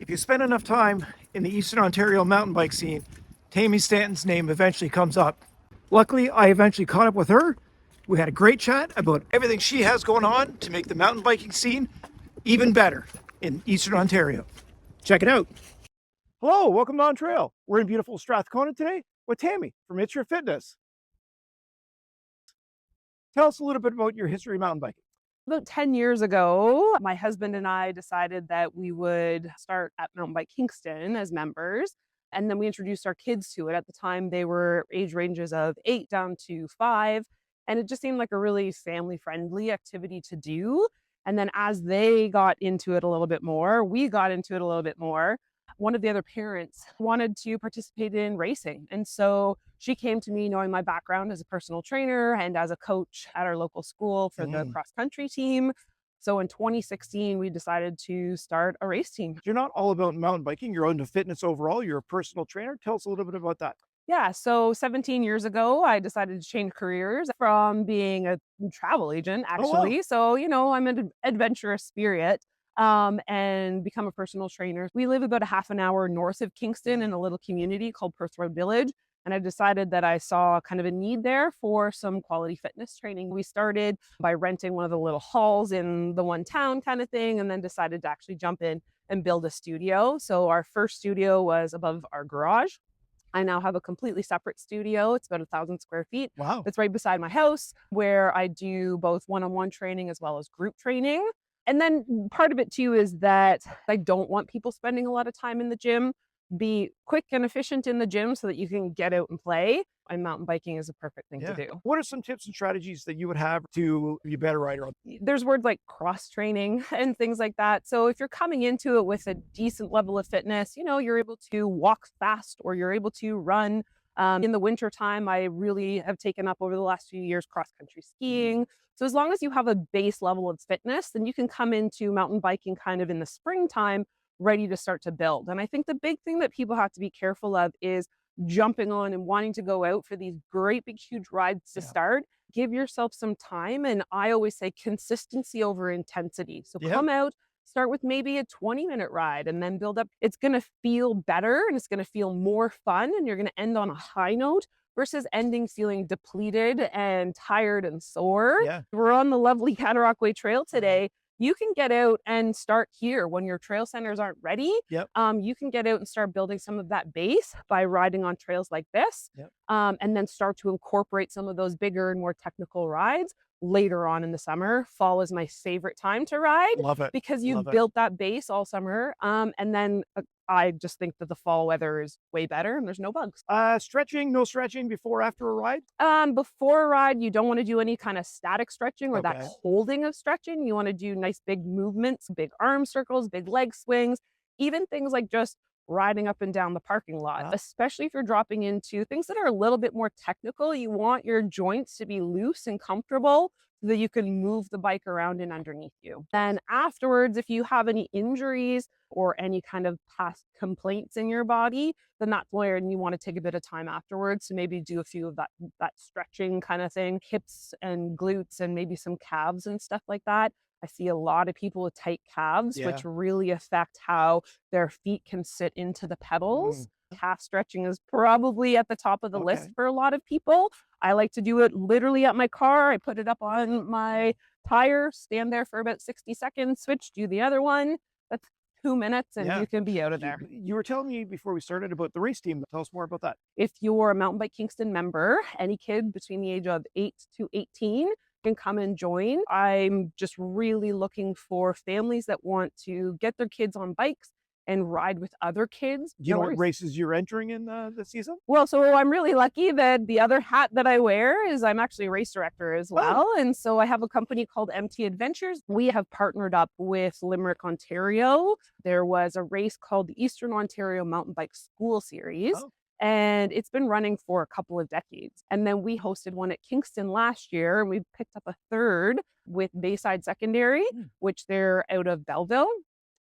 If you spend enough time in the Eastern Ontario mountain bike scene, Tammie Stanton's name eventually comes up. Luckily, I eventually caught up with her. We had a great chat about everything she has going on to make the mountain biking scene even better in Eastern Ontario. Check it out. Hello, welcome to On Trail. We're in beautiful Strathcona today with Tammie from It's Your Fitness. Tell us a little bit about your history of mountain biking. About 10 years ago, my husband and I decided that we would start at MTB Kingston as members. And then we introduced our kids to it. At the time, they were age ranges of 8 down to 5. And it just seemed like a really family friendly activity to do. And then as they got into it a little bit more, we got into it a little bit more. One of the other parents wanted to participate in racing. And so she came to me knowing my background as a personal trainer and as a coach at our local school for the cross country team. So in 2016, we decided to start a race team. You're not all about mountain biking, you're into fitness overall. You're a personal trainer. Tell us a little bit about that. Yeah, so 17 years ago, I decided to change careers from being a travel agent, actually. Oh, wow. So, I'm an adventurous spirit. And become a personal trainer. We live about a half an hour north of Kingston in a little community called Perth Road Village. And I decided that I saw kind of a need there for some quality fitness training. We started by renting one of the little halls in the one town kind of thing, and then decided to actually jump in and build a studio. So our first studio was above our garage. I now have a completely separate studio. It's about 1,000 square feet. Wow. It's right beside my house where I do both one-on-one training as well as group training. And then part of it too is that I don't want people spending a lot of time in the gym. Be quick and efficient in the gym so that you can get out and play. And mountain biking is a perfect thing to do. What are some tips and strategies that you would have to be a better rider? There's words like cross training and things like that. So if you're coming into it with a decent level of fitness, you're able to walk fast or you're able to run. In the winter time, I really have taken up over the last few years cross country skiing. So as long as you have a base level of fitness, then you can come into mountain biking kind of in the springtime ready to start to build. And I think the big thing that people have to be careful of is jumping on and wanting to go out for these great big huge rides to start. Give yourself some time, and I always say consistency over intensity. So come out, start with maybe a 20-minute ride and then build up. It's going to feel better and it's going to feel more fun, and you're going to end on a high note versus ending feeling depleted and tired and sore. We're on the lovely Cataraqui Trail today. You can get out and start here when your trail centers aren't ready. You can get out and start building some of that base by riding on trails like this, and then start to incorporate some of those bigger and more technical rides later on in the summer. Fall is my favorite time to ride. Love it. Because you've built that base all summer. And then I just think that the fall weather is way better and there's no bugs. Stretching, no stretching before or after a ride? Before a ride, you don't want to do any kind of static stretching or that holding of stretching. You want to do nice big movements, big arm circles, big leg swings, even things like just riding up and down the parking lot, especially if you're dropping into things that are a little bit more technical. You want your joints to be loose and comfortable so that you can move the bike around and underneath you. Then afterwards, if you have any injuries or any kind of past complaints in your body, then that's where you want to take a bit of time afterwards to maybe do a few of that stretching kind of thing, hips and glutes and maybe some calves and stuff like that. I see a lot of people with tight calves, which really affect how their feet can sit into the pedals. Calf stretching is probably at the top of the list for a lot of people. I like to do it literally at my car. I put it up on my tire, stand there for about 60 seconds, switch, do the other one. That's 2 minutes and you can be out of there. You were telling me before we started about the race team. Tell us more about that. If you're a MTB Kingston member, any kid between the age of 8 to 18 can come and join. I'm just really looking for families that want to get their kids on bikes and ride with other kids. Do you know what races you're entering in the season? Well, so I'm really lucky that the other hat that I wear is I'm actually a race director as well. And so I have a company called MT Adventures. We have partnered up with Limerick, Ontario. There was a race called the Eastern Ontario Mountain Bike School Series. And it's been running for a couple of decades. And then we hosted one at Kingston last year, and we picked up a third with Bayside Secondary, which they're out of Belleville.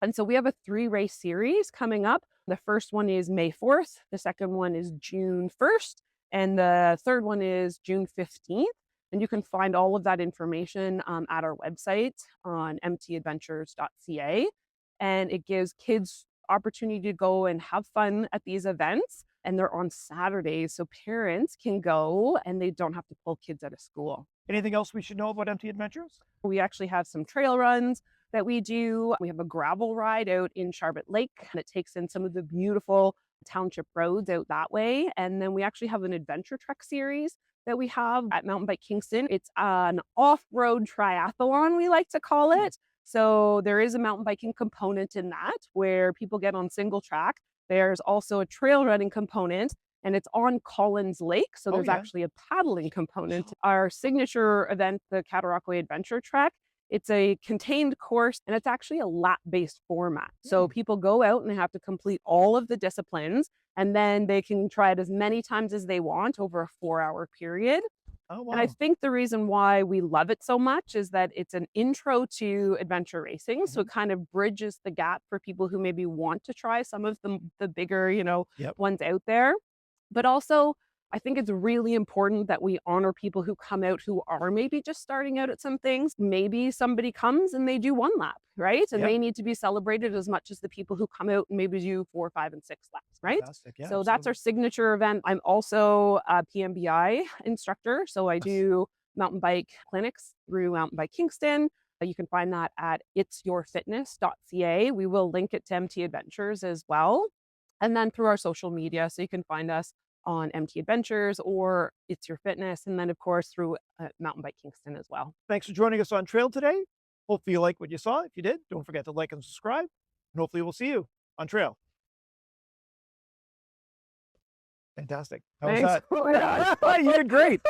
And so we have a 3-race series coming up. The first one is May 4th. The second one is June 1st. And the third one is June 15th. And you can find all of that information at our website on mtadventures.ca. And it gives kids opportunity to go and have fun at these events. And they're on Saturdays, so parents can go and they don't have to pull kids out of school. Anything else we should know about MT Adventures? We actually have some trail runs that we do. We have a gravel ride out in Charlotte Lake that takes in some of the beautiful township roads out that way. And then we actually have an adventure trek series that we have at Mountain Bike Kingston. It's an off-road triathlon, we like to call it. So there is a mountain biking component in that where people get on single track. There's also a trail running component, and it's on Collins Lake. So there's actually a paddling component. Our signature event, the Cataraqui Adventure Trek, it's a contained course, and it's actually a lap-based format. So people go out and they have to complete all of the disciplines, and then they can try it as many times as they want over a 4-hour period. Oh, wow. And I think the reason why we love it so much is that it's an intro to adventure racing. So it kind of bridges the gap for people who maybe want to try some of the bigger, ones out there. But also, I think it's really important that we honor people who come out who are maybe just starting out at some things. Maybe somebody comes and they do 1 lap, right? And they need to be celebrated as much as the people who come out and maybe do 4, 5, and 6 laps, right? Yeah, so that's our signature event. I'm also a PMBI instructor. So I do mountain bike clinics through Mountain Bike Kingston. You can find that at itsyourfitness.ca. We will link it to MT Adventures as well. And then through our social media. So you can find us on MT Adventures or It's Your Fitness. And then, of course, through Mountain Bike Kingston as well. Thanks for joining us on trail today. Hopefully you like what you saw. If you did, don't forget to like and subscribe. And hopefully we'll see you on trail. Fantastic. How was that? Thanks. You did great.